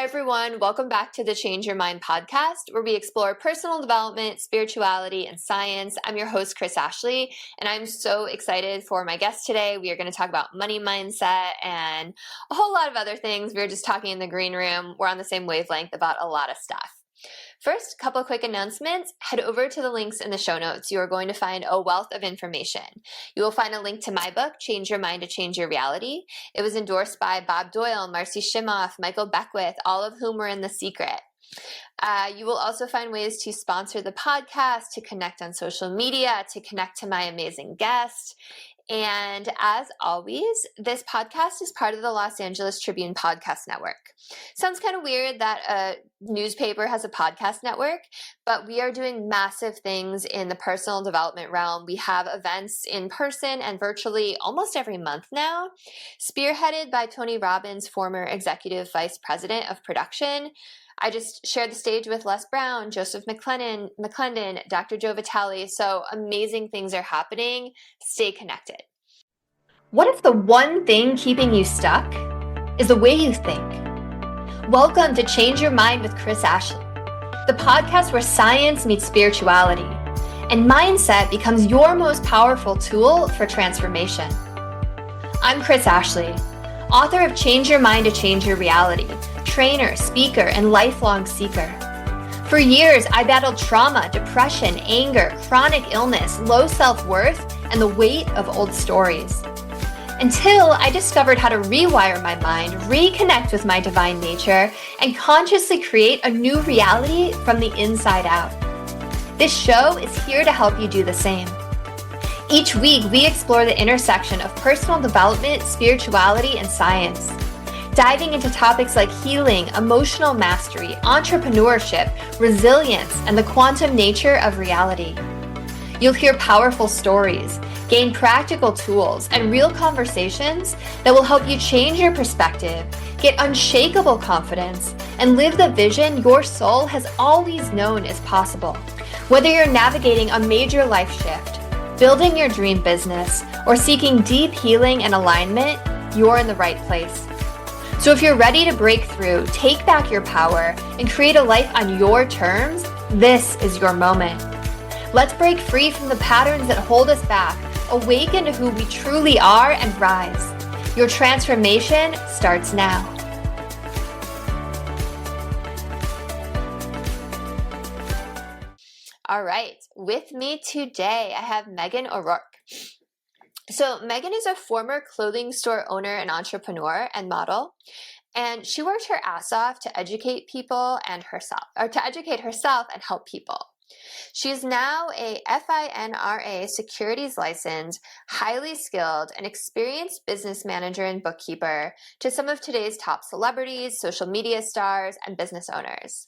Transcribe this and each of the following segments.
Hi, everyone. Welcome back to the Change Your Mind podcast, where we explore personal development, spirituality, and science. I'm your host, Chris Ashley, and I'm so excited for my guest today. We are going to talk about money mindset and a whole lot of other things. We were just talking in the green room. We're on the same wavelength about a lot of stuff. First, a couple of quick announcements. Head over to the links in the show notes. You are going to find a wealth of information. You will find a link to my book, Change Your Mind to Change Your Reality. It was endorsed by Bob Doyle, Marcy Shimoff, Michael Beckwith, all of whom were in The Secret. You will also find ways to sponsor the podcast, to connect on social media, to connect to my amazing guest. And as always, this podcast is part of the Los Angeles Tribune Podcast Network. Sounds kind of weird that a newspaper has a podcast network, but we are doing massive things in the personal development realm. We have events in person and virtually almost every month now, spearheaded by Tony Robbins, former executive vice president of production. I just shared the stage with Les Brown, Joseph McClendon, Dr. Joe Vitale. So amazing things are happening. Stay connected. What if the one thing keeping you stuck is the way you think? Welcome to Change Your Mind with Chris Ashley, the podcast where science meets spirituality and mindset becomes your most powerful tool for transformation. I'm Chris Ashley, author of Change Your Mind to Change Your Reality, trainer, speaker, and lifelong seeker. For years, I battled trauma, depression, anger, chronic illness, low self-worth, and the weight of old stories. Until I discovered how to rewire my mind, reconnect with my divine nature, and consciously create a new reality from the inside out. This show is here to help you do the same. Each week, we explore the intersection of personal development, spirituality, and science, diving into topics like healing, emotional mastery, entrepreneurship, resilience, and the quantum nature of reality. You'll hear powerful stories, gain practical tools, and real conversations that will help you change your perspective, get unshakable confidence, and live the vision your soul has always known is possible. Whether you're navigating a major life shift, building your dream business, or seeking deep healing and alignment, you're in the right place. So if you're ready to break through, take back your power, and create a life on your terms, this is your moment. Let's break free from the patterns that hold us back, awaken to who we truly are, and rise. Your transformation starts now. All right, with me today, I have Meghan O'Rourke. So Meghan is a former clothing store owner and entrepreneur and model, and she worked her ass off to educate people and herself, or to educate herself and help people. She is now a FINRA securities licensed, highly skilled, and experienced business manager and bookkeeper to some of today's top celebrities, social media stars, and business owners.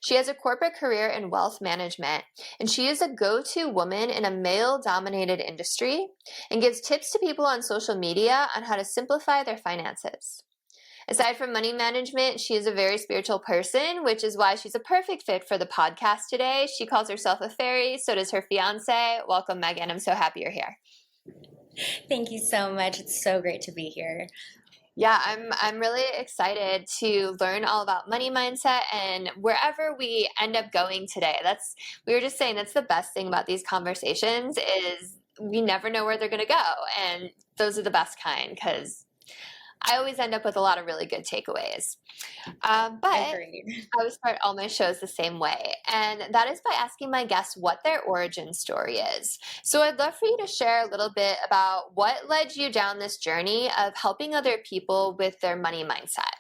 She has a corporate career in wealth management, and she is a go-to woman in a male-dominated industry and gives tips to people on social media on how to simplify their finances. Aside from money management, she is a very spiritual person, which is why she's a perfect fit for the podcast today. She calls herself a fairy, so does her fiance. Welcome, Meghan. I'm so happy you're here. Thank you so much. It's so great to be here. Yeah, I'm really excited to learn all about money mindset and wherever we end up going today. We were just saying that's the best thing about these conversations is we never know where they're going to go, and those are the best kind because I always end up with a lot of really good takeaways. But Agreed. I would start all my shows the same way, and that is by asking my guests what their origin story is. So I'd love for you to share a little bit about what led you down this journey of helping other people with their money mindset.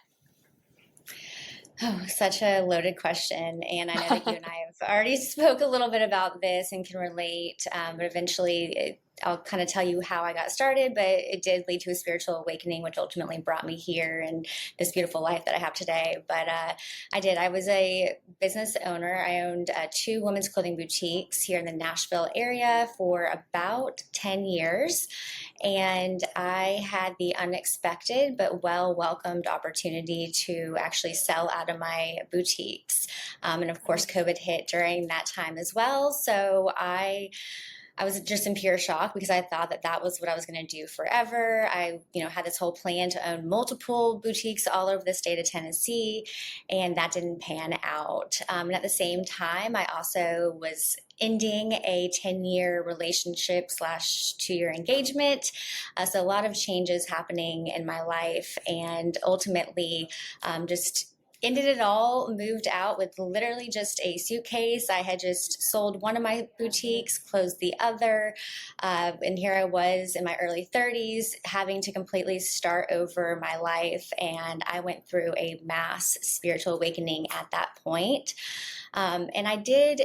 Oh, such a loaded question. And I know that you and I have already spoke a little bit about this and can relate, but eventually I'll kind of tell you how I got started, but it did lead to a spiritual awakening, which ultimately brought me here and this beautiful life that I have today. But I was a business owner. I owned 2 women's clothing boutiques here in the Nashville area for about 10 years. And I had the unexpected but well-welcomed opportunity to actually sell out of my boutiques. And of course, COVID hit during that time as well. So I I was just in pure shock because I thought that that was what I was going to do forever. I, had this whole plan to own multiple boutiques all over the state of Tennessee, and that didn't pan out. And at the same time, I also was ending a 10-year relationship slash 2-year engagement. So a lot of changes happening in my life, and ultimately just ended it all, moved out with literally just a suitcase. I had just sold one of my boutiques, closed the other, and here I was in my early 30s having to completely start over my life. And I went through a mass spiritual awakening at that point. And I did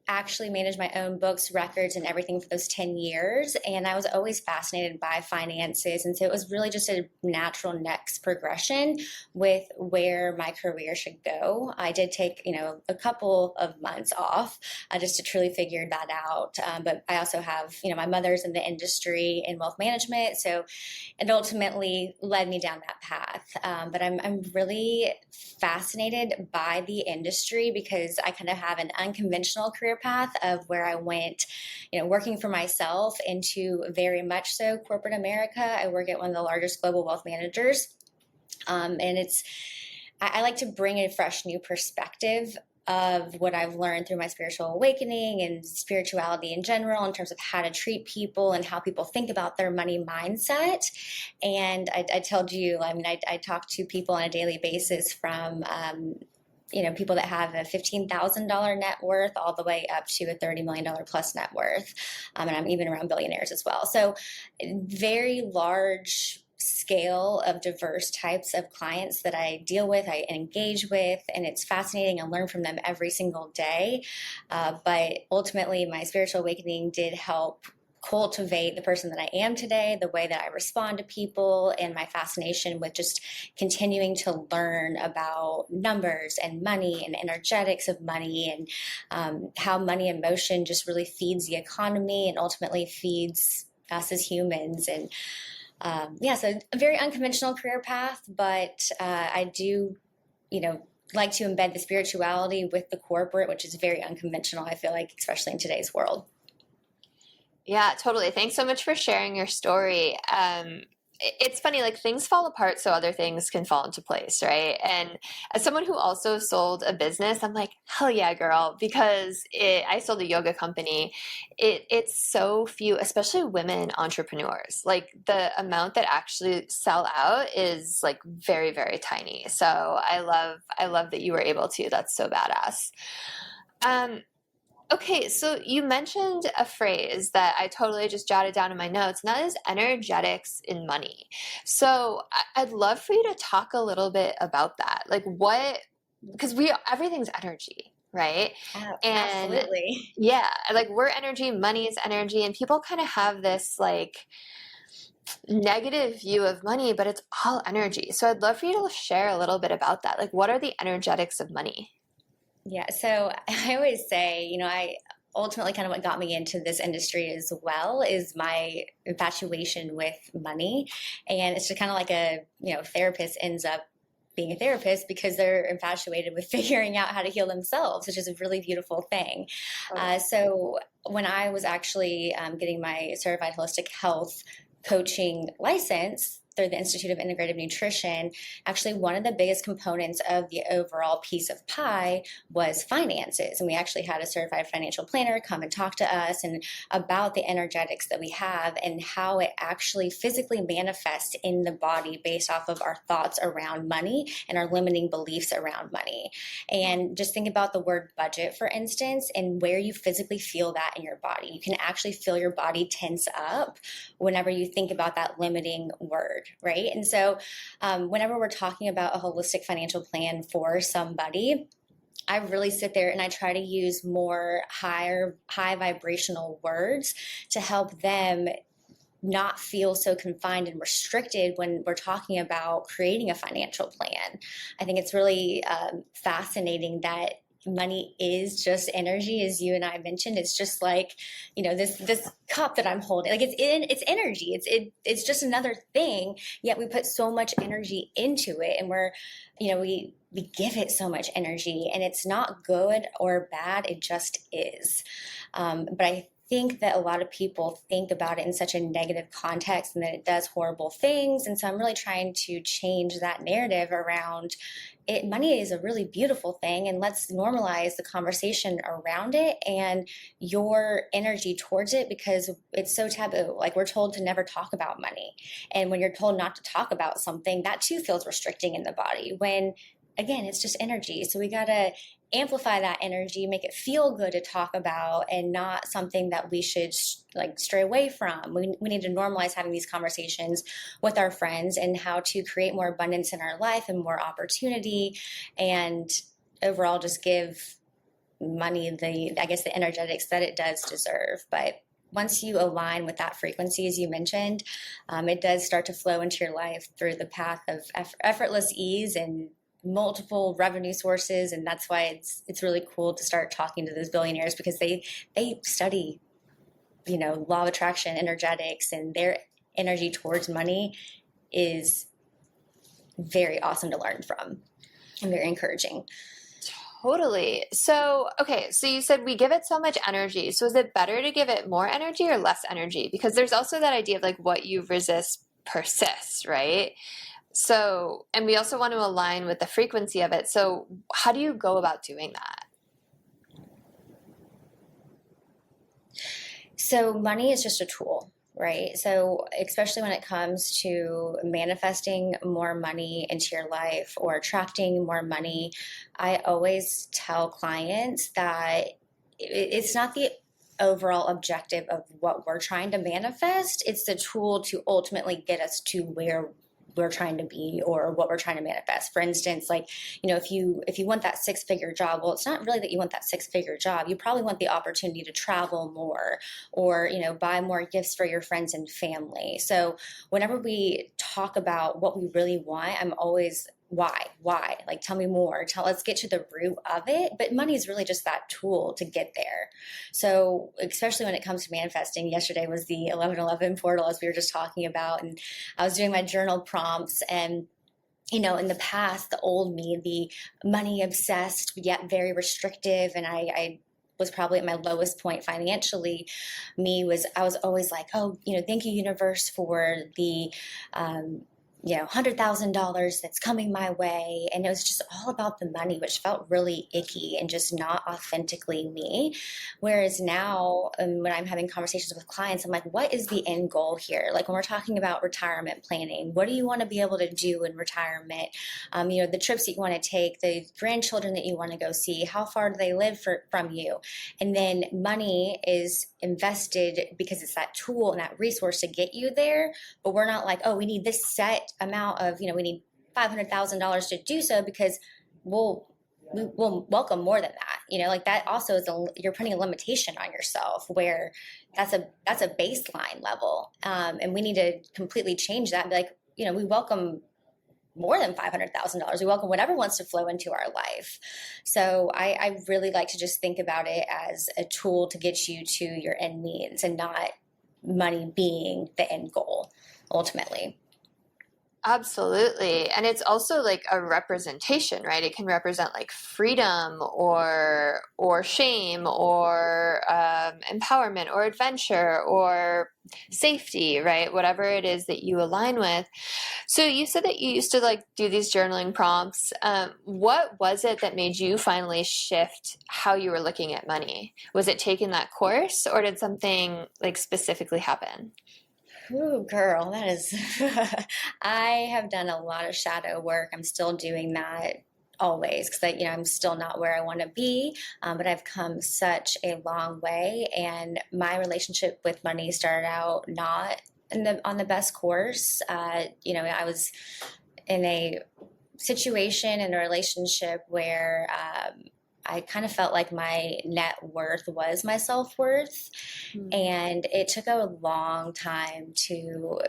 actually manage my own books, records, and everything for those 10 years. And I was always fascinated by finances. And so it was really just a natural next progression with where my career should go. I did take, a couple of months off just to truly figure that out. But I also have, my mother's in the industry in wealth management. So it ultimately led me down that path. But I'm really fascinated by the industry because I kind of have an unconventional career path of where I went, working for myself into very much so corporate America. I work at one of the largest global wealth managers. And I like to bring a fresh new perspective of what I've learned through my spiritual awakening and spirituality in general in terms of how to treat people and how people think about their money mindset. And I told you, I talk to people on a daily basis from people that have a $15,000 net worth all the way up to a $30 million plus net worth. And I'm even around billionaires as well. So very large scale of diverse types of clients that I deal with, I engage with, and it's fascinating. I learn from them every single day. But ultimately, my spiritual awakening did help cultivate the person that I am today, the way that I respond to people, and my fascination with just continuing to learn about numbers and money and energetics of money and how money and motion just really feeds the economy and ultimately feeds us as humans. And so a very unconventional career path, but I do, like to embed the spirituality with the corporate, which is very unconventional, I feel like, especially in today's world. Yeah, totally. Thanks so much for sharing your story. It's funny, like things fall apart so other things can fall into place, right? And as someone who also sold a business, I'm like, hell yeah, girl, because I sold a yoga company. It's so few, especially women entrepreneurs. Like the amount that actually sell out is like very, very tiny. So I love that you were able to. That's so badass. Okay, so you mentioned a phrase that I totally just jotted down in my notes, and that is energetics in money. So I'd love for you to talk a little bit about that. Like because everything's energy, right? Oh, And absolutely. yeah, like we're energy, money is energy, and people kind of have this like negative view of money, but it's all energy. So I'd love for you to share a little bit about that. Like, what are the energetics of money? Yeah, so I always say, I ultimately kind of what got me into this industry as well is my infatuation with money. And it's just kind of like therapist ends up being a therapist because they're infatuated with figuring out how to heal themselves, which is a really beautiful thing. So when I was actually getting my certified holistic health coaching license through the Institute of Integrative Nutrition, actually one of the biggest components of the overall piece of pie was finances. And we actually had a certified financial planner come and talk to us and about the energetics that we have and how it actually physically manifests in the body based off of our thoughts around money and our limiting beliefs around money. And just think about the word budget, for instance, and where you physically feel that in your body. You can actually feel your body tense up whenever you think about that limiting word. Right. And so whenever we're talking about a holistic financial plan for somebody, I really sit there and I try to use more high vibrational words to help them not feel so confined and restricted when we're talking about creating a financial plan. I think it's really fascinating that money is just energy, as you and I mentioned. It's just like, this cup that I'm holding. Like it's energy. It's just another thing. Yet we put so much energy into it, and we give it so much energy, and it's not good or bad. It just is. But I think that a lot of people think about it in such a negative context and that it does horrible things. And so I'm really trying to change that narrative around it. Money is a really beautiful thing, and let's normalize the conversation around it and your energy towards it, because it's so taboo. Like, we're told to never talk about money. And when you're told not to talk about something, that too feels restricting in the body, when again, it's just energy. So we got to amplify that energy, make it feel good to talk about, and not something that we should like stray away from. We need to normalize having these conversations with our friends and how to create more abundance in our life and more opportunity, and overall just give money the energetics that it does deserve. But once you align with that frequency, as you mentioned, it does start to flow into your life through the path of effortless ease and multiple revenue sources. And that's why it's really cool to start talking to those billionaires, because they study, law of attraction, energetics, and their energy towards money is very awesome to learn from and very encouraging. Totally. So, okay, so you said we give it so much energy. So is it better to give it more energy or less energy? Because there's also that idea of like what you resist persists, right? So, and we also want to align with the frequency of it. So how do you go about doing that? So money is just a tool, right? So especially when it comes to manifesting more money into your life or attracting more money, I always tell clients that it's not the overall objective of what we're trying to manifest. It's the tool to ultimately get us to where we're trying to be or what we're trying to manifest. For instance, like, if you want that 6-figure job, well, it's not really that you want that 6-figure job. You probably want the opportunity to travel more or, buy more gifts for your friends and family. So whenever we talk about what we really want, I'm always, why, like, tell me more, let's get to the root of it. But money is really just that tool to get there. So especially when it comes to manifesting, yesterday was the 11/11 portal, as we were just talking about, and I was doing my journal prompts. And in the past, the old me, the money obsessed yet very restrictive, and I was probably at my lowest point financially. I was always like, oh, thank you, universe, for the $100,000 that's coming my way. And it was just all about the money, which felt really icky and just not authentically me. Whereas now, when I'm having conversations with clients, I'm like, what is the end goal here? Like, when we're talking about retirement planning, what do you want to be able to do in retirement? The trips that you want to take, the grandchildren that you want to go see, how far do they live from you? And then money is invested because it's that tool and that resource to get you there. But we're not like, oh, we need this set amount of, we need $500,000 to do so, because we'll welcome more than that. Like, that also is you're putting a limitation on yourself, where that's a baseline level. And we need to completely change that and be like, we welcome more than $500,000. We welcome whatever wants to flow into our life. So I really like to just think about it as a tool to get you to your end needs, and not money being the end goal ultimately. Absolutely. And it's also like a representation, right? It can represent like freedom or shame or empowerment or adventure or safety, right? Whatever it is that you align with. So you said that you used to like do these journaling prompts. What was it that made you finally shift how you were looking at money? Was it taking that course, or did something like specifically happen? Ooh, girl, that is, I have done a lot of shadow work. I'm still doing that always, because I'm still not where I want to be, but I've come such a long way. And my relationship with money started out not on the best course. I was in a situation, in a relationship where I kind of felt like my net worth was my self-worth. And it took a long time to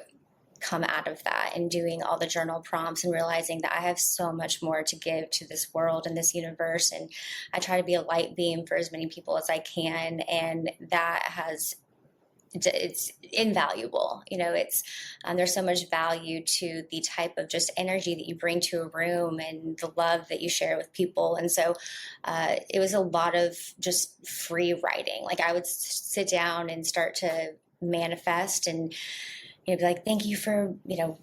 come out of that, and doing all the journal prompts and realizing that I have so much more to give to this world and this universe. And I try to be a light beam for as many people as I can. And that has it's invaluable. It's there's so much value to the type of just energy that you bring to a room and the love that you share with people. And so it was a lot of just free writing. Like I would sit down and start to manifest and be like, thank you for,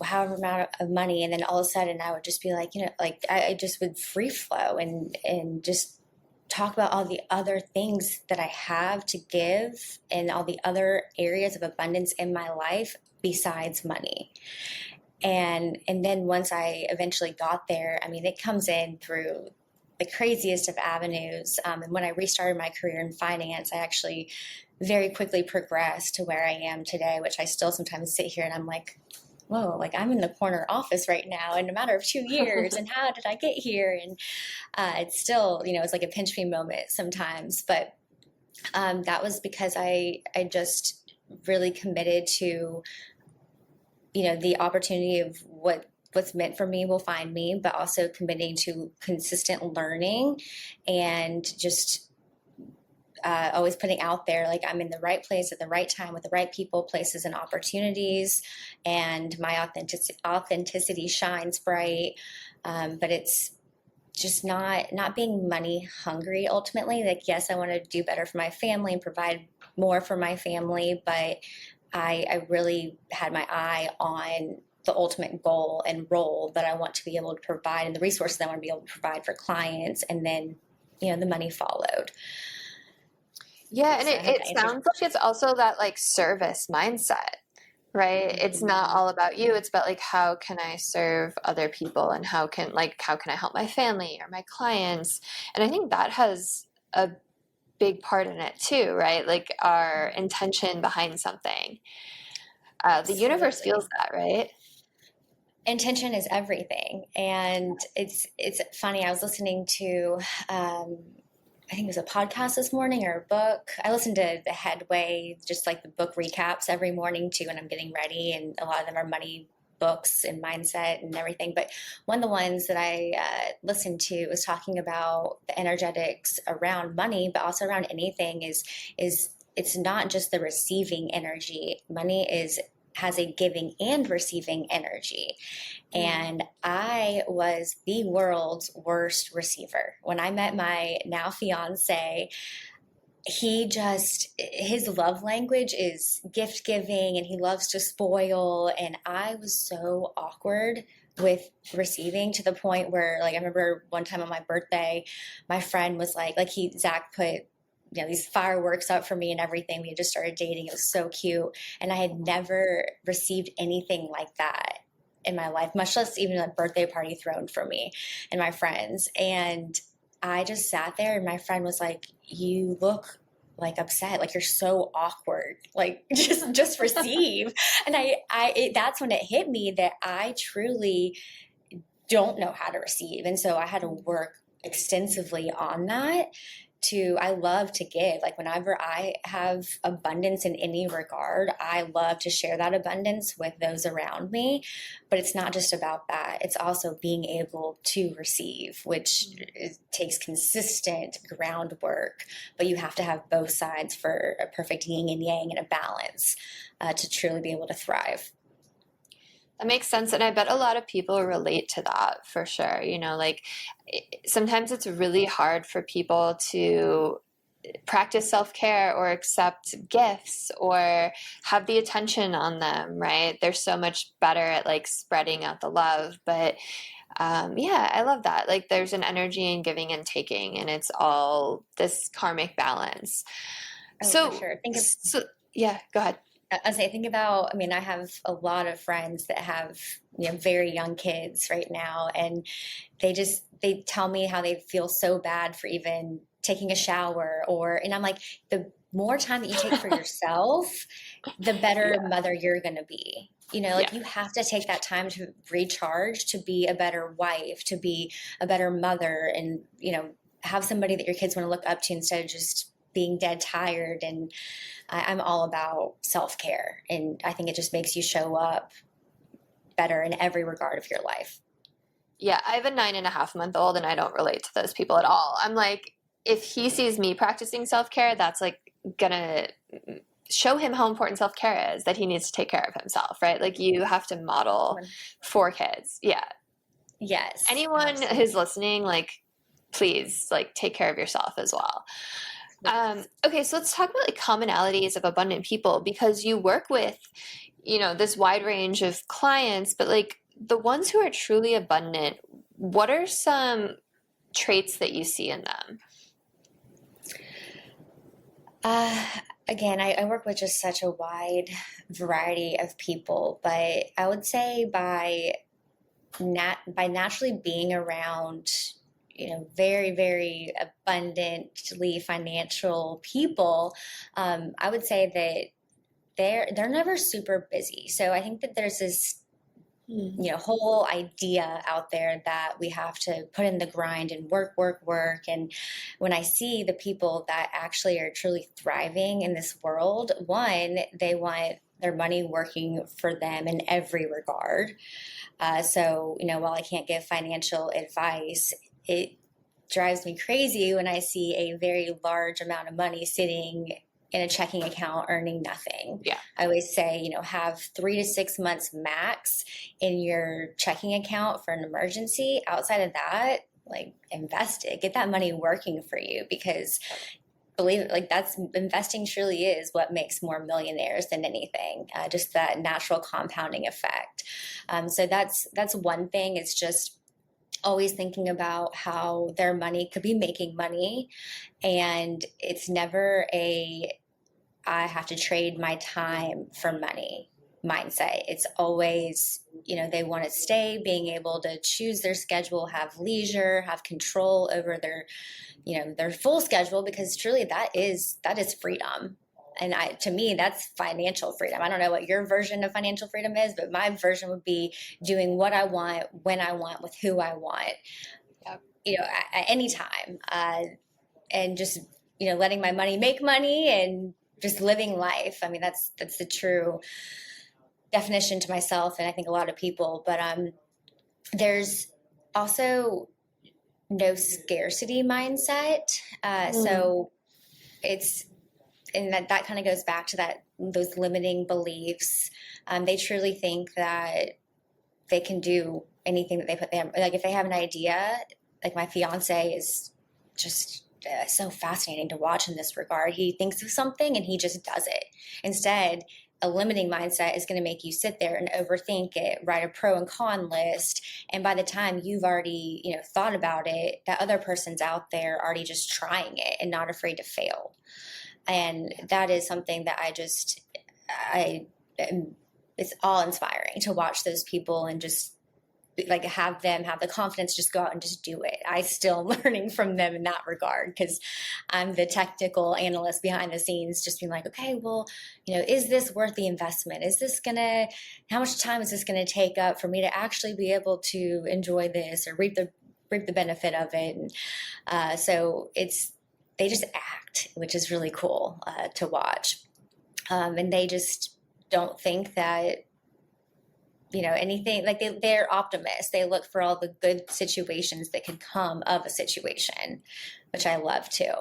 however amount of money. And then all of a sudden I would just be like, like I just would free flow and just talk about all the other things that I have to give and all the other areas of abundance in my life besides money. And then once I eventually got there, I mean, it comes in through the craziest of avenues. And when I restarted my career in finance, I actually very quickly progressed to where I am today, which I still sometimes sit here and I'm like, whoa, like I'm in the corner office right now in a matter of 2 years. And how did I get here? And it's still, it's like a pinch me moment sometimes. But that was because I just really committed to, the opportunity of what's meant for me will find me, but also committing to consistent learning and just always putting out there, like I'm in the right place at the right time with the right people, places, and opportunities, and my authenticity shines bright. But it's just not being money hungry ultimately. Like, yes, I want to do better for my family and provide more for my family, but I really had my eye on the ultimate goal and role that I want to be able to provide and the resources I want to be able to provide for clients. And then, the money followed. Yeah, and it sounds like it's also that like service mindset, right? Mm-hmm. It's not all about you. It's about like, how can I serve other people and how can I help my family or my clients? And I think that has a big part in it too, right? Like our intention behind something. The universe feels that, right? Intention is everything. And it's funny. I was listening to, I think it was a podcast this morning or a book. I listen to The Headway, just like the book recaps every morning too when I'm getting ready. And a lot of them are money books and mindset and everything. But one of the ones that I listened to was talking about the energetics around money, but also around anything is it's not just the receiving energy. Money has a giving and receiving energy. And I was the world's worst receiver. When I met my now fiance, his love language is gift giving and he loves to spoil. And I was so awkward with receiving to the point where, like, I remember one time on my birthday, my friend was Zach put these fireworks up for me and everything. We had just started dating. It was so cute. And I had never received anything like that in my life, much less even a birthday party thrown for me and my friends. And I just sat there and my friend was like, you look like upset, like you're so awkward, like just receive. And that's when it hit me that I truly don't know how to receive. And so I had to work extensively on that. I love to give. Like whenever I have abundance in any regard, I love to share that abundance with those around me. But it's not just about that. It's also being able to receive, which takes consistent groundwork. But you have to have both sides for a perfect yin and yang and a balance to truly be able to thrive. That makes sense. And I bet a lot of people relate to that for sure. Sometimes it's really hard for people to practice self-care or accept gifts or have the attention on them, right? They're so much better at like spreading out the love. But I love that. Like there's an energy in giving and taking, and it's all this karmic balance. For sure. Yeah, go ahead. Think about, I have a lot of friends that have, very young kids right now, and they tell me how they feel so bad for even taking a shower and I'm like, the more time that you take for yourself, the better mother you're going to be. You have to take that time to recharge, to be a better wife, to be a better mother, and, have somebody that your kids want to look up to instead of just being dead tired. And I'm all about self-care. And I think it just makes you show up better in every regard of your life. Yeah. I have a 9.5-month-old and I don't relate to those people at all. I'm like, if he sees me practicing self-care, that's like gonna show him how important self-care is, that he needs to take care of himself, right? Like you have to model for kids. Yeah. Yes. Anyone Absolutely. who's listening, like, please, like, take care of yourself as well. Okay, so let's talk about like commonalities of abundant people, because you work with, this wide range of clients, but like the ones who are truly abundant, what are some traits that you see in them? Again, I work with just such a wide variety of people, but I would say by naturally being around, very, very abundantly financial people, I would say that they're never super busy. So I think that there's this whole idea out there that we have to put in the grind and work. And when I see the people that actually are truly thriving in this world, one, they want their money working for them in every regard. So, while I can't give financial advice, it drives me crazy when I see a very large amount of money sitting in a checking account earning nothing. Yeah. I always say, have 3 to 6 months max in your checking account for an emergency. Outside of that, like, invest it, get that money working for you, because believe it, like, that's investing truly is what makes more millionaires than anything. Just that natural compounding effect. So that's one thing. It's just always thinking about how their money could be making money, and it's never I have to trade my time for money mindset. It's always, they want to stay, being able to choose their schedule, have leisure, have control over their full schedule, because truly that is freedom. And to me, that's financial freedom. I don't know what your version of financial freedom is, but my version would be doing what I want, when I want, with who I want, at any time. And just, letting my money make money and just living life. I mean, that's the true definition to myself, and I think a lot of people. But there's also no scarcity mindset. So it's, and that kind of goes back to those limiting beliefs. They truly think that they can do anything that they put them. Like, if they have an idea, like, my fiance is just so fascinating to watch in this regard. He thinks of something and he just does it. Instead, a limiting mindset is going to make you sit there and overthink it, write a pro and con list. And by the time you've already, thought about it, that other person's out there already just trying it and not afraid to fail. And that is something that it's all inspiring to watch those people and just like have them have the confidence, just go out and just do it. I still am learning from them in that regard, because I'm the technical analyst behind the scenes, just being like, okay, well, is this worth the investment? How much time is this going to take up for me to actually be able to enjoy this or reap the benefit of it? And so they just act, which is really cool to watch. And they just don't think that, anything, like they're optimists. They look for all the good situations that could come of a situation, which I love too.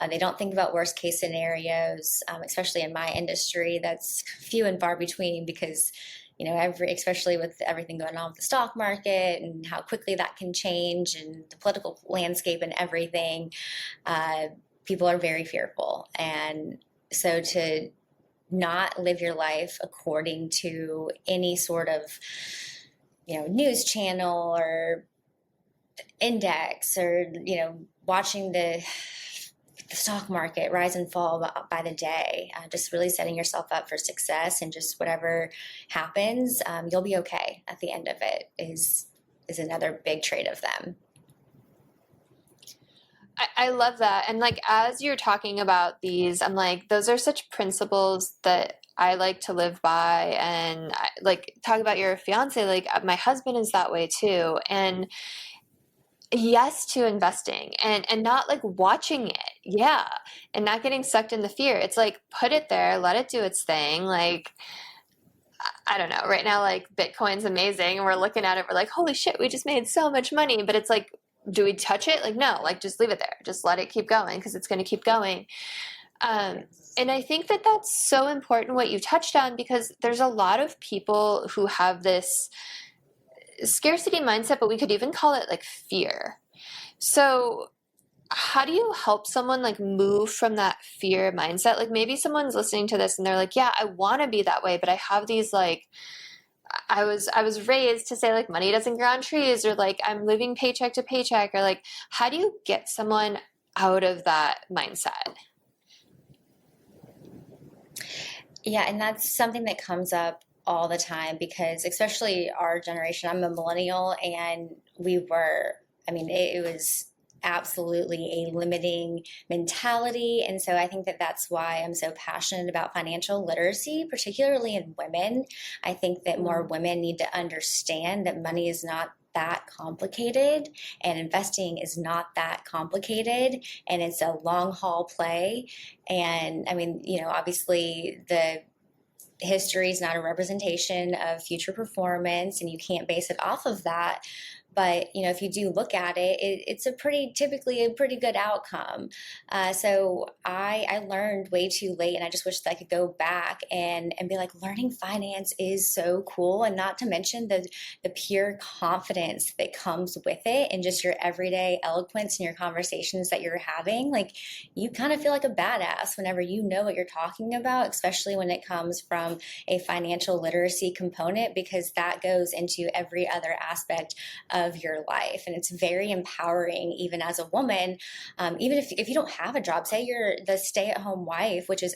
They don't think about worst case scenarios, especially in my industry. That's few and far between, because especially with everything going on with the stock market and how quickly that can change, and the political landscape and everything, people are very fearful. And so to not live your life according to any sort of, news channel or index, or, watching the stock market rise and fall by the day, just really setting yourself up for success, and just whatever happens, you'll be okay at the end of it is another big trait of them. I love that. And like, as you're talking about these, I'm like, those are such principles that I like to live by. And talk about your fiance, like my husband is that way too. And yes to investing, and not like watching it. Yeah. And not getting sucked in the fear. It's like, put it there, let it do its thing. Like, I don't know, right now, like Bitcoin's amazing and we're looking at it, we're like, holy shit, we just made so much money. But it's like, do we touch it? Like, no, like, just leave it there. Just let it keep going, because it's going to keep going. And I think that that's so important what you touched on, because there's a lot of people who have this scarcity mindset, but we could even call it like fear. So how do you help someone like move from that fear mindset? Like maybe someone's listening to this and they're like, yeah, I want to be that way, but I have these like I was raised to say like money doesn't grow on trees, or like I'm living paycheck to paycheck, or like how do you get someone out of that mindset? Yeah, and that's something that comes up all the time because, especially our generation, I'm a millennial, and I mean, it was absolutely a limiting mentality. And so I think that that's why I'm so passionate about financial literacy, particularly in women. I think that more women need to understand that money is not that complicated and investing is not that complicated, and it's a long haul play. And I mean, obviously the history is not a representation of future performance and you can't base it off of that. But if you do look at it, it's typically a pretty good outcome. So I learned way too late, and I just wish that I could go back and be like, learning finance is so cool, and not to mention the pure confidence that comes with it, and just your everyday eloquence in your conversations that you're having. Like, you kind of feel like a badass whenever you know what you're talking about, especially when it comes from a financial literacy component, because that goes into every other aspect of your life. And it's very empowering, even as a woman, even if you don't have a job, say you're the stay-at-home wife, which is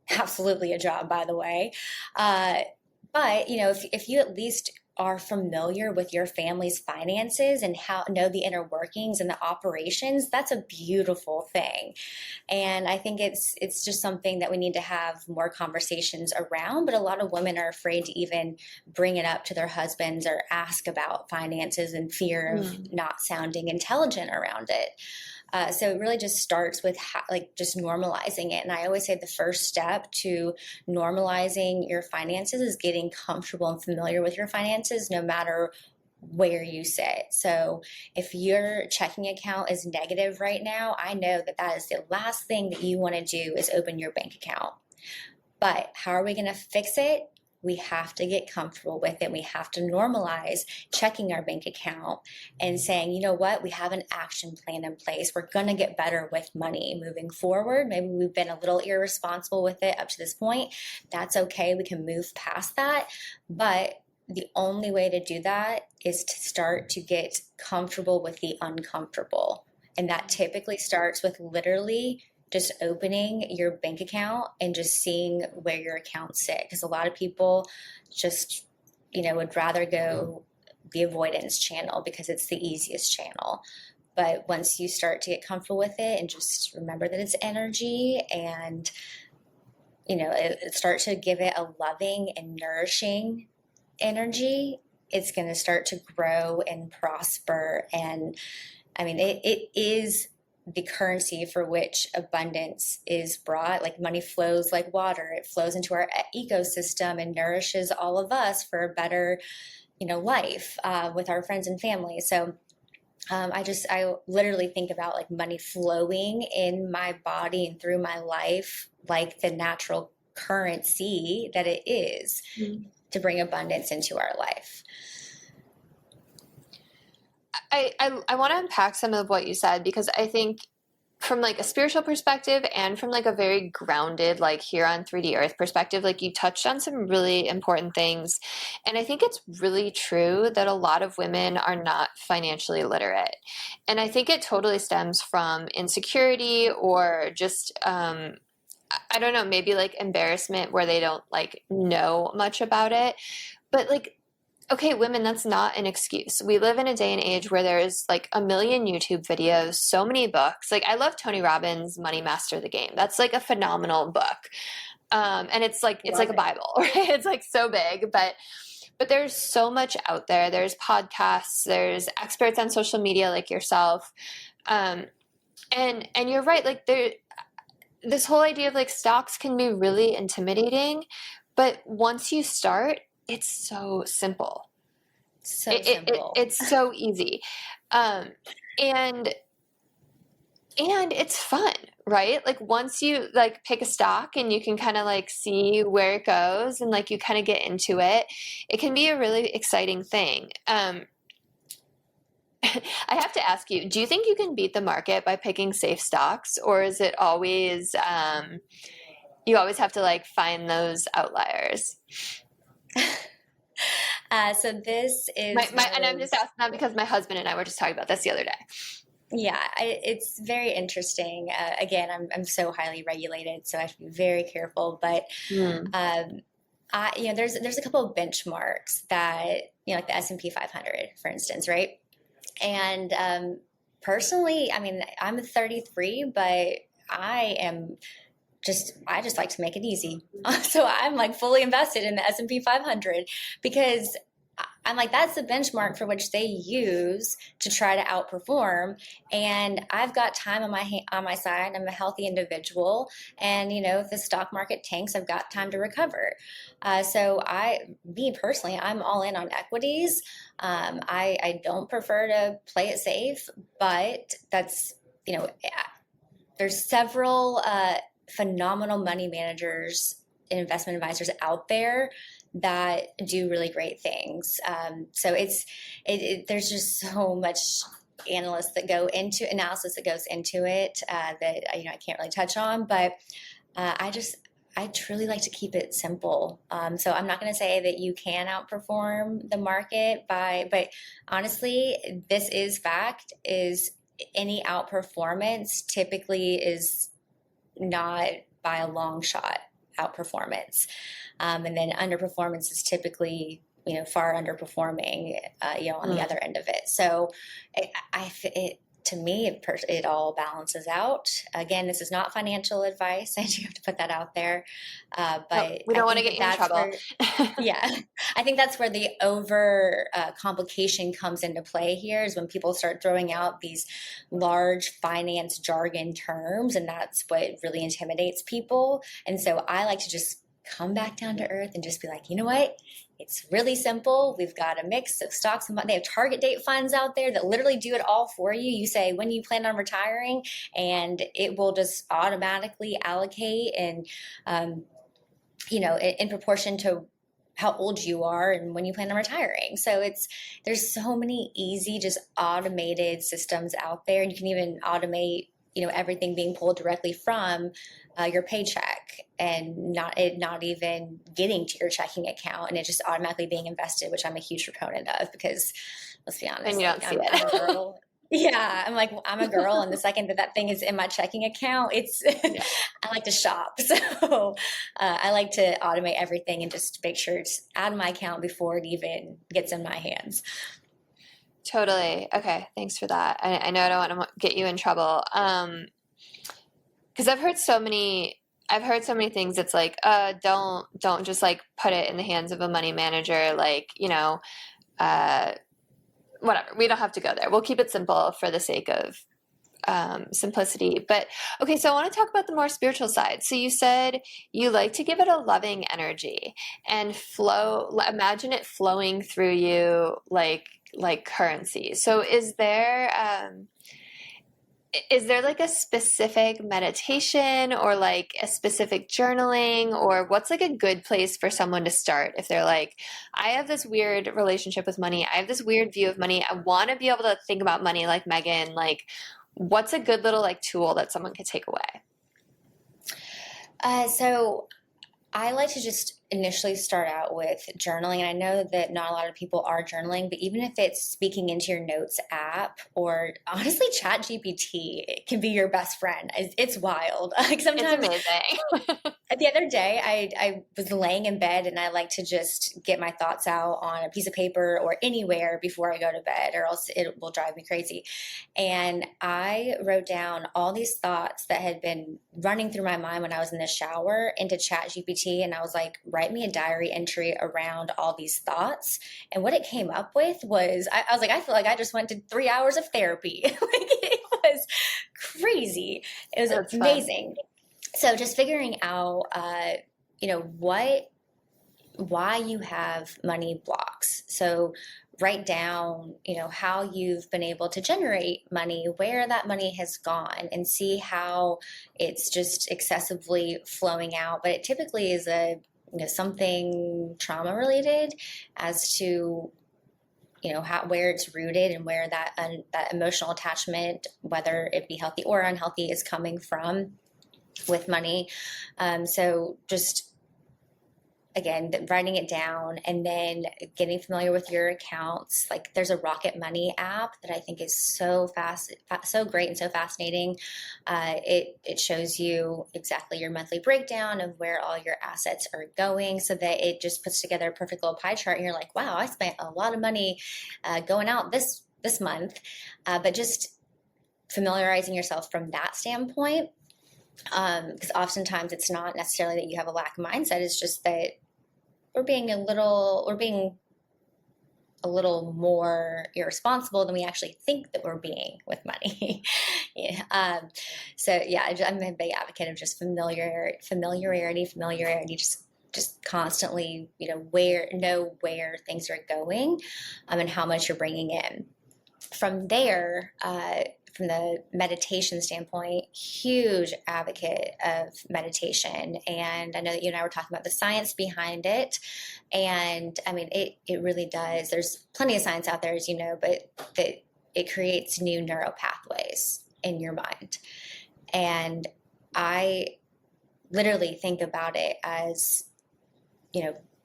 absolutely a job, by the way. But if you at least are familiar with your family's finances and know the inner workings and the operations, that's a beautiful thing. And I think it's just something that we need to have more conversations around. But a lot of women are afraid to even bring it up to their husbands or ask about finances, in fear of not sounding intelligent around it. So it really just starts with just normalizing it. And I always say the first step to normalizing your finances is getting comfortable and familiar with your finances, no matter where you sit. So if your checking account is negative right now, I know that that is the last thing that you want to do is open your bank account. But how are we going to fix it? We have to get comfortable with it. We have to normalize checking our bank account and saying, you know what, we have an action plan in place. We're going to get better with money moving forward. Maybe we've been a little irresponsible with it up to this point. That's okay. We can move past that. But the only way to do that is to start to get comfortable with the uncomfortable. And that typically starts with literally just opening your bank account and just seeing where your accounts sit. Because a lot of people just, would rather go the avoidance channel because it's the easiest channel. But once you start to get comfortable with it and just remember that it's energy, and, it start to give it a loving and nourishing energy, it's going to start to grow and prosper. And I mean, it is the currency for which abundance is brought. Like, money flows like water. It flows into our ecosystem and nourishes all of us for a better, life with our friends and family. So I literally think about like money flowing in my body and through my life, like the natural currency that it is to bring abundance into our life. I want to unpack some of what you said, because I think from like a spiritual perspective and from like a very grounded, like here on 3D Earth perspective, like you touched on some really important things. And I think it's really true that a lot of women are not financially literate. And I think it totally stems from insecurity, or just, I don't know, maybe like embarrassment where they don't like know much about it. But like, okay, women, that's not an excuse. We live in a day and age where there's like a million YouTube videos, so many books. Like, I love Tony Robbins' Money Master the Game. That's like a phenomenal book. And it's like a Bible, right? It's like so big, but there's so much out there. There's podcasts, there's experts on social media like yourself. And you're right, like this whole idea of like stocks can be really intimidating, but once you start, it's so simple. So simple. It's so easy. And And it's fun, right? Like once you like pick a stock and you can kind of like see where it goes and like you kind of get into it, it can be a really exciting thing. I have to ask you, do you think you can beat the market by picking safe stocks, or is it always you always have to like find those outliers? So this is one of And I'm just those. asking that because my husband and I were just talking about this the other day. Yeah, it's very interesting. Again, I'm so highly regulated, so I have to be very careful. But Hmm. there's a couple of benchmarks that like the S&P 500, for instance, right? And personally, I mean, I'm 33, but I am I just like to make it easy. So I'm like fully invested in the S&P 500 because I'm like, that's the benchmark for which they use to try to outperform. And I've got time on my side. I'm a healthy individual, and if the stock market tanks, I've got time to recover. Me personally, I'm all in on equities. I don't prefer to play it safe, but that's there's several phenomenal money managers and investment advisors out there that do really great things. There's just so much analysis that goes into it that I can't really touch on, but I truly like to keep it simple. So I'm not going to say that you can outperform the market but honestly, this is fact, is any outperformance typically is not by a long shot outperformance. And then underperformance is typically, far underperforming, on the other end of it. So to me, it all balances out. Again, this is not financial advice. I do have to put that out there. But We I don't want to think get you in trouble. yeah, I think that's where the over complication comes into play here is when people start throwing out these large finance jargon terms, and that's what really intimidates people. And so I like to just come back down to earth and just be like, you know what? It's really simple. We've got a mix of stocks and they have target date funds out there that literally do it all for you. You say when you plan on retiring, and it will just automatically allocate and in proportion to how old you are and when you plan on retiring. So there's so many easy, just automated systems out there. And you can even automate, everything being pulled directly from your paycheck and not even getting to your checking account, and it just automatically being invested, which I'm a huge proponent of because let's be honest, And you don't see I'm a it. girl. Yeah, I'm like, I'm a girl, and the second that thing is in my checking account, Yeah. I like to shop. So I like to automate everything and just make sure it's out of my account before it even gets in my hands. Totally. Okay. Thanks for that. I know I don't want to get you in trouble. Because I've heard so many things. It's like, don't just like put it in the hands of a money manager. Like, uh, whatever. We don't have to go there. We'll keep it simple for the sake of simplicity. But okay, so I want to talk about the more spiritual side. So you said you like to give it a loving energy and flow. Imagine it flowing through you like currency. So is there like a specific meditation or like a specific journaling, or what's like a good place for someone to start if they're like, I have this weird relationship with money. I have this weird view of money. I want to be able to think about money like Meghan. Like, what's a good little like tool that someone could take away? So I like to just initially start out with journaling. And I know that not a lot of people are journaling, but even if it's speaking into your notes app or honestly, Chat GPT, it can be your best friend. It's wild. Like It's sometimes amazing. the other day, I was laying in bed and I like to just get my thoughts out on a piece of paper or anywhere before I go to bed, or else it will drive me crazy. And I wrote down all these thoughts that had been running through my mind when I was in the shower into Chat GPT. And I was like, write me a diary entry around all these thoughts. And what it came up with was, I was like, I feel like I just went to 3 hours of therapy. Like it was crazy. It was That's fun. amazing. So just figuring out, why you have money blocks. So write down, how you've been able to generate money, where that money has gone, and see how it's just excessively flowing out. But it typically is something trauma related as to where it's rooted and where that emotional attachment, whether it be healthy or unhealthy, is coming from with money. So just again, writing it down and then getting familiar with your accounts. Like there's a Rocket Money app that I think is so so great and so fascinating. It shows you exactly your monthly breakdown of where all your assets are going, so that it just puts together a perfect little pie chart. And you're like, wow, I spent a lot of money going out this month. But just familiarizing yourself from that standpoint, because oftentimes it's not necessarily that you have a lack of mindset. It's just that we're being a little more irresponsible than we actually think that we're being with money. Yeah. So yeah, I'm a big advocate of just familiarity, just constantly, know where things are going, and how much you're bringing in. From there, from the meditation standpoint, huge advocate of meditation. And I know that you and I were talking about the science behind it. And I mean, it really does. There's plenty of science out there, as you know, but that it creates new neural pathways in your mind. And I literally think about it as,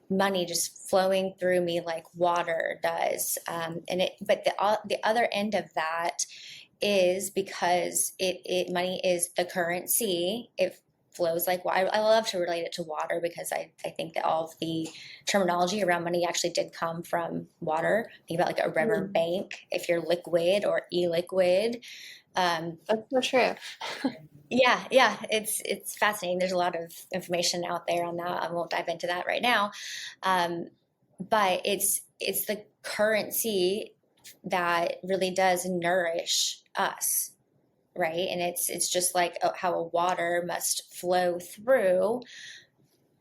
money just flowing through me like water does. But the other end of that is because money is the currency. It flows like water. I love to relate it to water because I think that all of the terminology around money actually did come from water. Think about like a river bank, if you're liquid or e-liquid. That's so true. Yeah, it's fascinating. There's a lot of information out there on that. I won't dive into that right now. But it's the currency that really does nourish us, right? And it's just like how a water must flow through,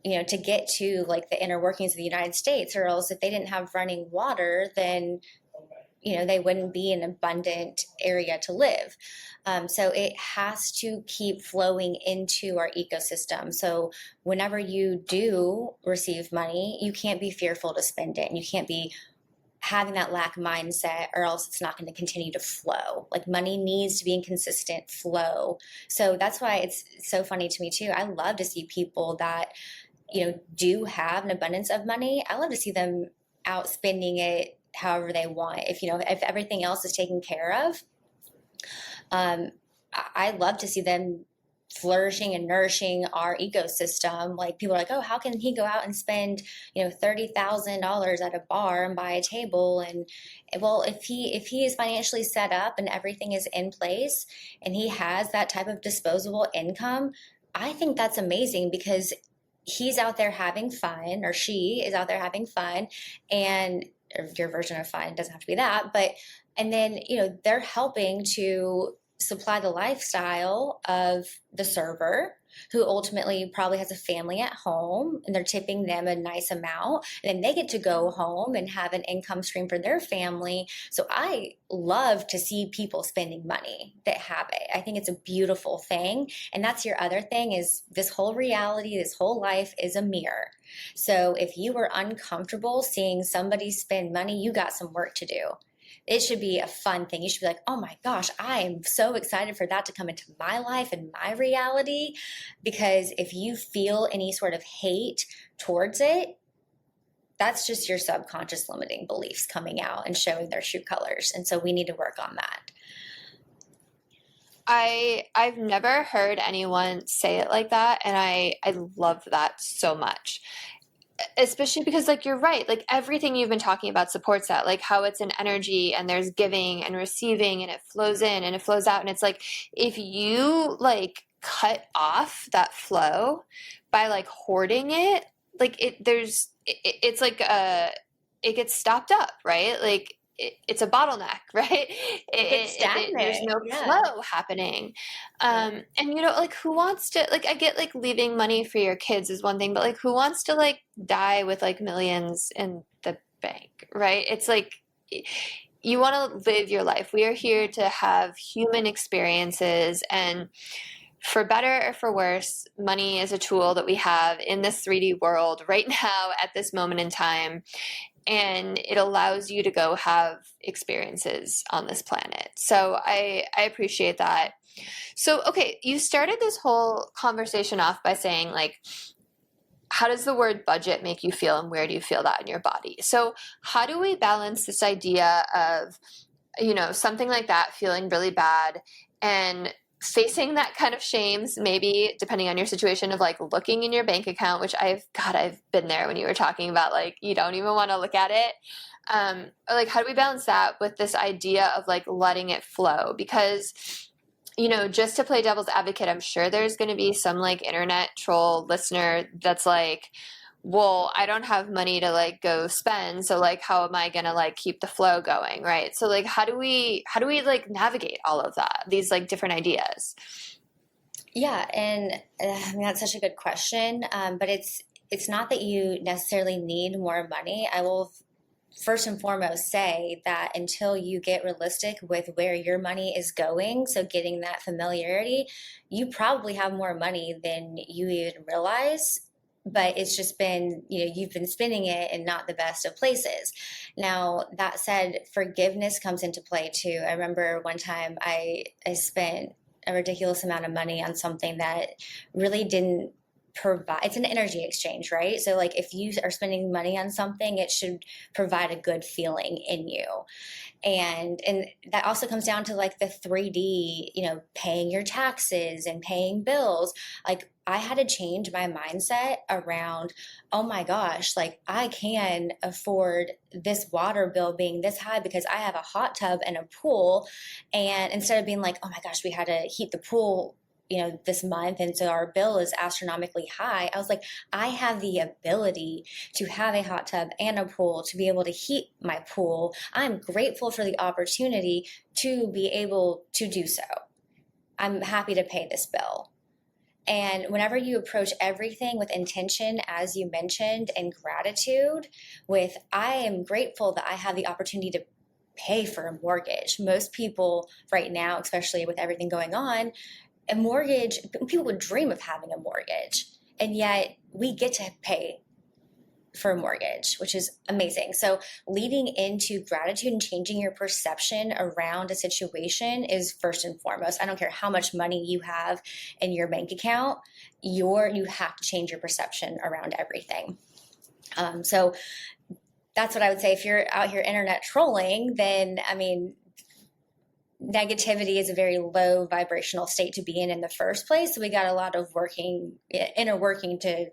to get to like the inner workings of the United States, or else if they didn't have running water, then they wouldn't be an abundant area to live. So it has to keep flowing into our ecosystem. So whenever you do receive money, you can't be fearful to spend it, and you can't be having that lack mindset, or else it's not going to continue to flow. Like money needs to be in consistent flow. So that's why it's so funny to me too. I love to see people that, do have an abundance of money. I love to see them out spending it however they want. If everything else is taken care of, I love to see them flourishing and nourishing our ecosystem. Like people are like, oh, how can he go out and spend, $30,000 at a bar and buy a table? And well, if he is financially set up and everything is in place and he has that type of disposable income, I think that's amazing, because he's out there having fun, or she is out there having fun, and your version of fun doesn't have to be that, but, and then, they're helping to supply the lifestyle of the server, who ultimately probably has a family at home, and they're tipping them a nice amount, and then they get to go home and have an income stream for their family. So I love to see people spending money that have it. I think it's a beautiful thing. And that's your other thing, is this whole reality, this whole life is a mirror. So if you were uncomfortable seeing somebody spend money, you got some work to do. It should be a fun thing. You should be like, oh my gosh, I am so excited for that to come into my life and my reality. Because if you feel any sort of hate towards it, that's just your subconscious limiting beliefs coming out and showing their true colors. And so we need to work on that. I've never heard anyone say it like that, and I love that so much. Especially because, like, you're right, like everything you've been talking about supports that, like how it's an energy and there's giving and receiving and it flows in and it flows out. And it's like, if you like cut off that flow by like hoarding it, like it's like it gets stopped up, right? Like it's a bottleneck, right? There's no flow happening. And like, who wants to, like, I get like leaving money for your kids is one thing, but like, who wants to like die with like millions in the bank, right? It's like, you want to live your life. We are here to have human experiences, and for better or for worse, money is a tool that we have in this 3D world right now at this moment in time. And it allows you to go have experiences on this planet. So I appreciate that. So, okay, you started this whole conversation off by saying, like, how does the word budget make you feel, and where do you feel that in your body? So how do we balance this idea of, something like that feeling really bad and facing that kind of shames, maybe depending on your situation, of like looking in your bank account, which I've been there when you were talking about, like, you don't even want to look at it. Or like, how do we balance that with this idea of like letting it flow? Because, just to play devil's advocate, I'm sure there's going to be some like internet troll listener that's like, well, I don't have money to like go spend, so like how am I gonna like keep the flow going, right? So like how do we like navigate all of that, these like different ideas? Yeah, and I mean, that's such a good question. But it's not that you necessarily need more money. I will first and foremost say that until you get realistic with where your money is going, so getting that familiarity, you probably have more money than you even realize. But it's just been, you've been spending it in not the best of places. Now, that said, forgiveness comes into play too. I remember one time I spent a ridiculous amount of money on something that really didn't provide. It's an energy exchange, right? So like if you are spending money on something, it should provide a good feeling in you. And that also comes down to like the 3D, paying your taxes and paying bills. Like I had to change my mindset around, oh my gosh, like I can afford this water bill being this high because I have a hot tub and a pool. And instead of being like, oh my gosh, we had to heat the pool this month, and so our bill is astronomically high. I was like, I have the ability to have a hot tub and a pool to be able to heat my pool. I'm grateful for the opportunity to be able to do so. I'm happy to pay this bill. And whenever you approach everything with intention, as you mentioned, and gratitude, with I am grateful that I have the opportunity to pay for a mortgage. Most people right now, especially with everything going on, a mortgage, people would dream of having a mortgage, and yet we get to pay for a mortgage, which is amazing. So leading into gratitude and changing your perception around a situation is first and foremost. I don't care how much money you have in your bank account, you have to change your perception around everything. So that's what I would say. If you're out here internet trolling, then I mean, negativity is a very low vibrational state to be in the first place. So we got a lot of inner working to,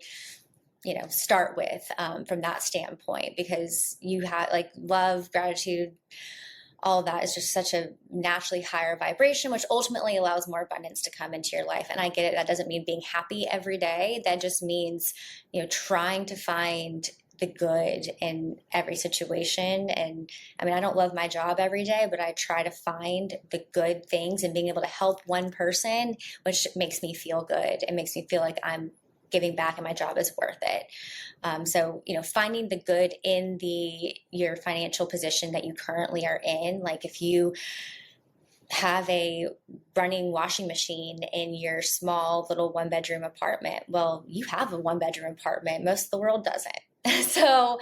start with from that standpoint, because you have like love, gratitude, all of that is just such a naturally higher vibration, which ultimately allows more abundance to come into your life. And I get it. That doesn't mean being happy every day. That just means, trying to find the good in every situation. And I mean, I don't love my job every day, but I try to find the good things, and being able to help one person, which makes me feel good. It makes me feel like I'm giving back and my job is worth it. So, finding the good in your financial position that you currently are in. Like if you have a running washing machine in your small little 1-bedroom apartment, well, you have a 1-bedroom apartment. Most of the world doesn't. So,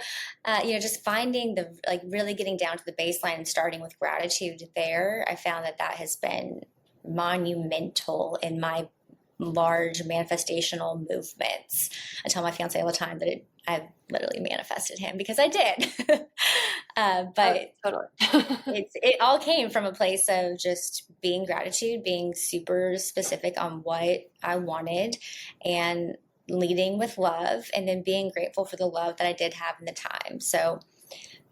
just finding really getting down to the baseline and starting with gratitude there, I found that has been monumental in my large manifestational movements. I tell my fiance all the time that I've literally manifested him, because I did. But totally. it all came from a place of just being gratitude, being super specific on what I wanted, and leading with love, and then being grateful for the love that I did have in the time. So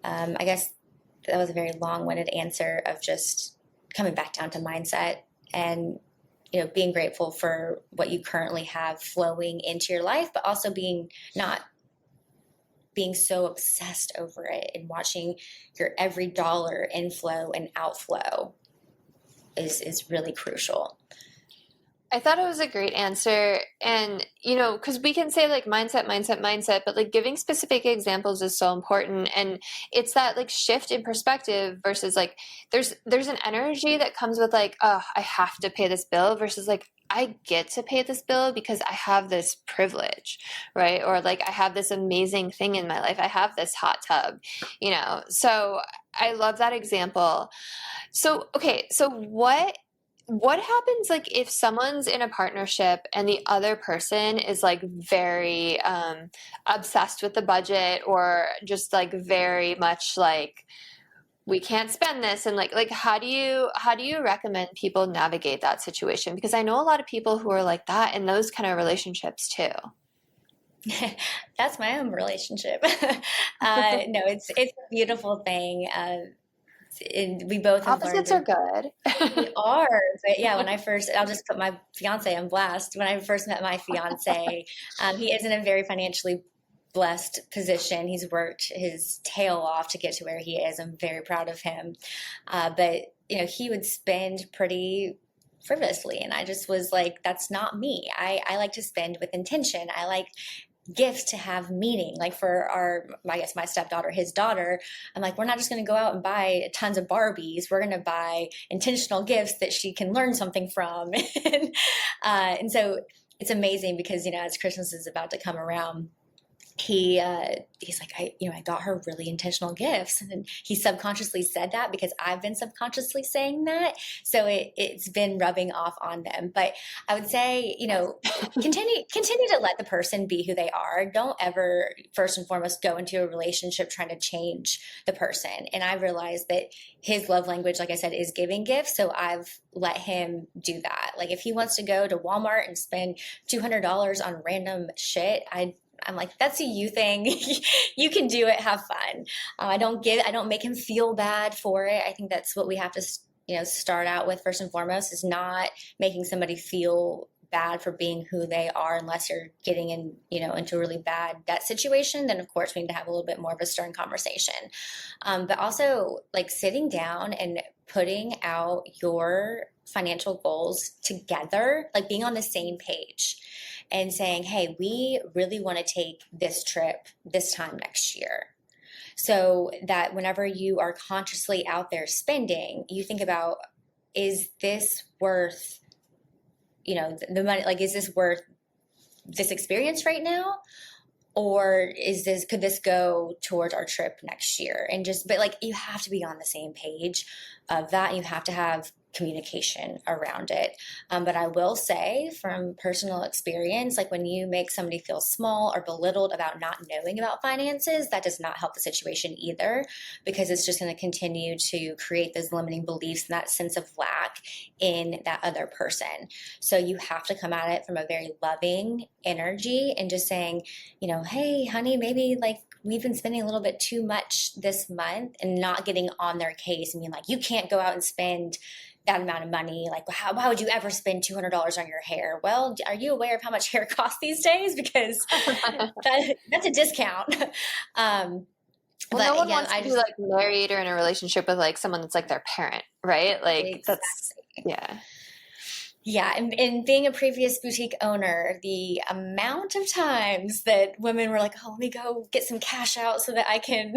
I guess that was a very long-winded answer of just coming back down to mindset and, being grateful for what you currently have flowing into your life, but also not being so obsessed over it, and watching your every dollar inflow and outflow is really crucial. I thought it was a great answer. And, you know, because we can say like mindset, mindset, mindset, but like giving specific examples is so important. And it's that like shift in perspective versus like there's an energy that comes with like, oh, I have to pay this bill versus like I get to pay this bill because I have this privilege, right? Or like I have this amazing thing in my life. I have this hot tub, you know. So I love that example. So, okay, so what happens like if someone's in a partnership and the other person is like very obsessed with the budget or just like very much like we can't spend this and like how do you recommend people navigate that situation? Because I know a lot of people who are like that in those kind of relationships too. That's my own relationship. No, it's a beautiful thing. And we both have learned Opposites are good. we are. But yeah, I'll just put my fiance on blast. When I first met my fiance, he is in a very financially blessed position. He's worked his tail off to get to where he is. I'm very proud of him. But you know, he would spend pretty frivolously, and I just was like, that's not me. I like to spend with intention. I like gifts to have meaning. Like for I guess my stepdaughter, his daughter, I'm like, we're not just going to go out and buy tons of Barbies. We're going to buy intentional gifts that she can learn something from. And so it's amazing because, you know, as Christmas is about to come around, he's like, I got her really intentional gifts. And then he subconsciously said that because I've been subconsciously saying that. So it's been rubbing off on them. But I would say, you know, continue to let the person be who they are. Don't ever, first and foremost, go into a relationship trying to change the person. And I realized that his love language, like I said, is giving gifts. So I've let him do that. Like if he wants to go to Walmart and spend $200 on random shit, I'm like, that's a you thing. You can do it. Have fun. I don't make him feel bad for it. I think that's what we have to, you know, start out with first and foremost is not making somebody feel bad for being who they are unless you're getting in, you know, into a really bad debt situation. Then of course we need to have a little bit more of a stern conversation. But also like sitting down and putting out your financial goals together, like being on the same page and saying, hey, we really want to take this trip this time next year. So that whenever you are consciously out there spending, you think about, is this worth, you know, the money? Like, is this worth this experience right now? Or could this go towards our trip next year? But like, you have to be on the same page of that. You have to have communication around it. But I will say from personal experience, like when you make somebody feel small or belittled about not knowing about finances, that does not help the situation either, because it's just going to continue to create those limiting beliefs and that sense of lack in that other person. So you have to come at it from a very loving energy and just saying, you know, hey, honey, maybe like we've been spending a little bit too much this month, and not getting on their case and being like, you can't go out and spend that amount of money. Like, why would you ever spend $200 on your hair? Well, are you aware of how much hair costs these days? Because that's a discount. Well, no one wants to be like married or in a relationship with like someone that's like their parent, right? Like exactly. That's, yeah. Yeah, and being a previous boutique owner, the amount of times that women were like, oh, let me go get some cash out so that I can,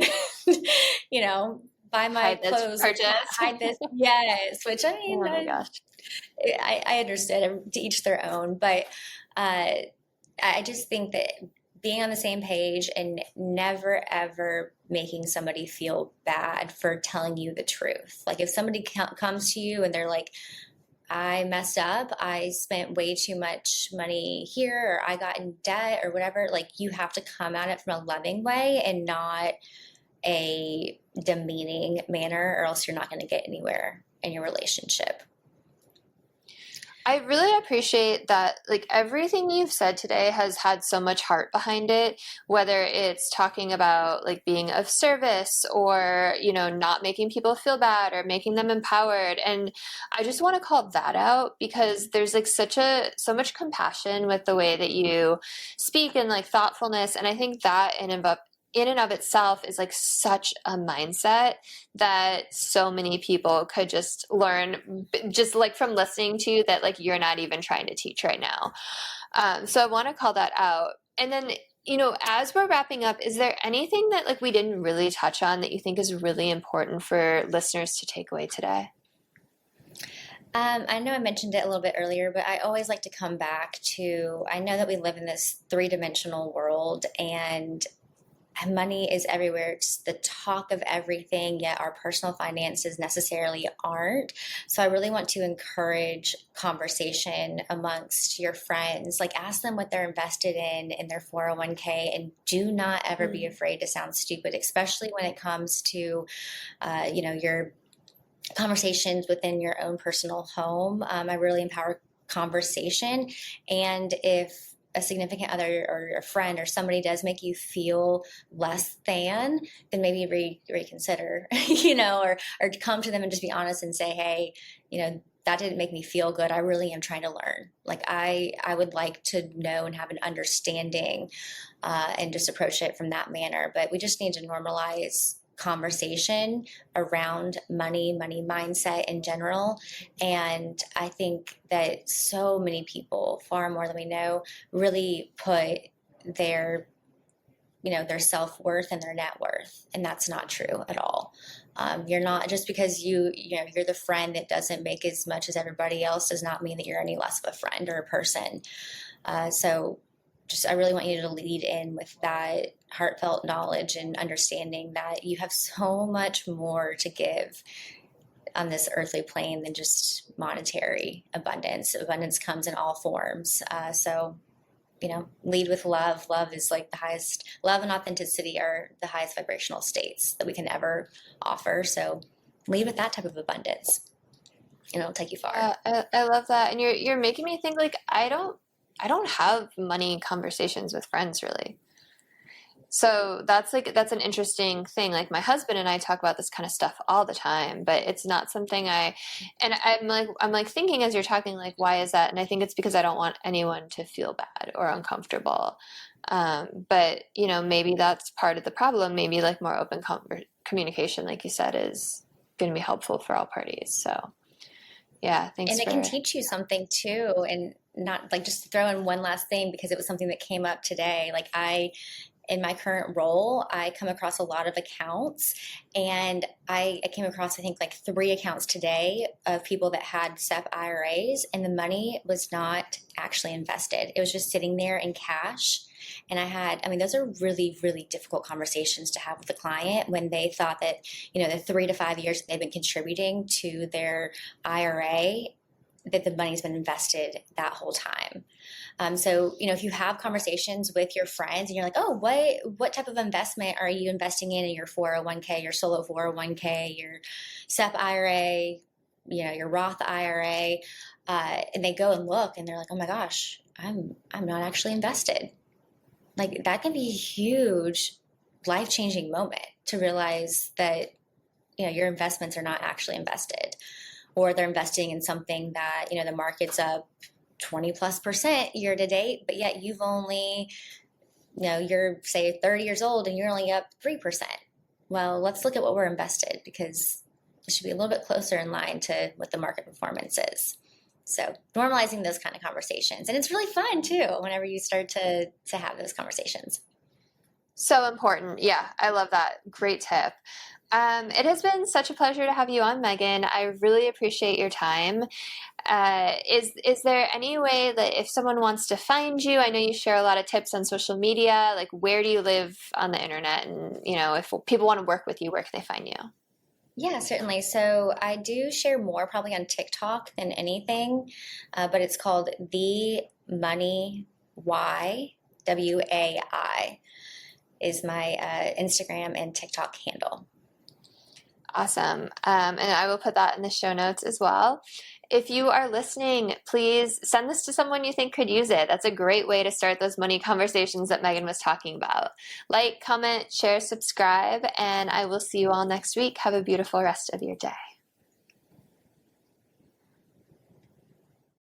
you know, buy my clothes, hide this. Yes, which I mean, oh my gosh. I understand, to each their own, but I just think that being on the same page and never ever making somebody feel bad for telling you the truth. Like if somebody comes to you and they're like, I messed up, I spent way too much money here, or I got in debt or whatever, like you have to come at it from a loving way and not a demeaning manner, or else you're not going to get anywhere in your relationship. I really appreciate that, like everything you've said today has had so much heart behind it, whether it's talking about like being of service or, you know, not making people feel bad or making them empowered. And I just want to call that out because there's like so much compassion with the way that you speak and like thoughtfulness. And I think that in and of itself is like such a mindset that so many people could just learn just like from listening to you that like you're not even trying to teach right now. So I want to call that out. And then, as we're wrapping up, is there anything that like we didn't really touch on that you think is really important for listeners to take away today? I know I mentioned it a little bit earlier, but I always like to come back to, I know that we live in this three-dimensional world and money is everywhere. It's the talk of everything, yet our personal finances necessarily aren't. So I really want to encourage conversation amongst your friends. Like ask them what they're invested in their 401k, and do not ever be afraid to sound stupid, especially when it comes to, your conversations within your own personal home. I really empower conversation. And if a significant other or a friend or somebody does make you feel less than, then maybe reconsider, or come to them and just be honest and say, hey, that didn't make me feel good. I really am trying to learn. Like I would like to know and have an understanding and just approach it from that manner. But we just need to normalize conversation around money mindset in general. And I think that so many people, far more than we know, really put their self-worth and their net worth, and that's not true at all. You're not, just because you're the friend that doesn't make as much as everybody else does not mean that you're any less of a friend or a person. So I really want you to lead in with that heartfelt knowledge and understanding that you have so much more to give on this earthly plane than just monetary abundance. Abundance comes in all forms. So lead with love. Love is like the highest, love and authenticity are the highest vibrational states that we can ever offer. So lead with that type of abundance and it'll take you far. I love that. And you're making me think like, I don't have money conversations with friends really. So that's an interesting thing. Like my husband and I talk about this kind of stuff all the time, but it's not something I'm like thinking as you're talking, like, why is that? And I think it's because I don't want anyone to feel bad or uncomfortable. But maybe that's part of the problem. Maybe like more open communication, like you said, is going to be helpful for all parties. So yeah, thanks. And it can teach you something too. And not like, just to throw in one last thing, because it was something that came up today. Like in my current role, I come across a lot of accounts, and I came across, I think, like 3 accounts today of people that had SEP IRAs, and the money was not actually invested. It was just sitting there in cash. And those are really, really difficult conversations to have with the client when they thought that, the 3 to 5 years that they've been contributing to their IRA, that the money's been invested that whole time. So, if you have conversations with your friends and you're like, oh, what type of investment are you investing in your 401k, your solo 401k, your SEP IRA, your Roth IRA, and they go and look and they're like, oh my gosh, I'm not actually invested. Like that can be a huge life-changing moment to realize that, your investments are not actually invested, or they're investing in something that, the market's up 20+% year to date, but yet you've only, you're say 30 years old and you're only up 3%. Well, let's look at what we're invested, because it should be a little bit closer in line to what the market performance is. So normalizing those kind of conversations. And it's really fun too, whenever you start to have those conversations. So important. Yeah, I love that. Great tip. It has been such a pleasure to have you on, Meghan. I really appreciate your time. Is there any way that if someone wants to find you, I know you share a lot of tips on social media, like where do you live on the internet? And, if people want to work with you, where can they find you? Yeah, certainly. So I do share more probably on TikTok than anything, but it's called The Money Why, WAI is my Instagram and TikTok handle. Awesome. And I will put that in the show notes as well. If you are listening, please send this to someone you think could use it. That's a great way to start those money conversations that Meghan was talking about. Like, comment, share, subscribe, and I will see you all next week. Have a beautiful rest of your day.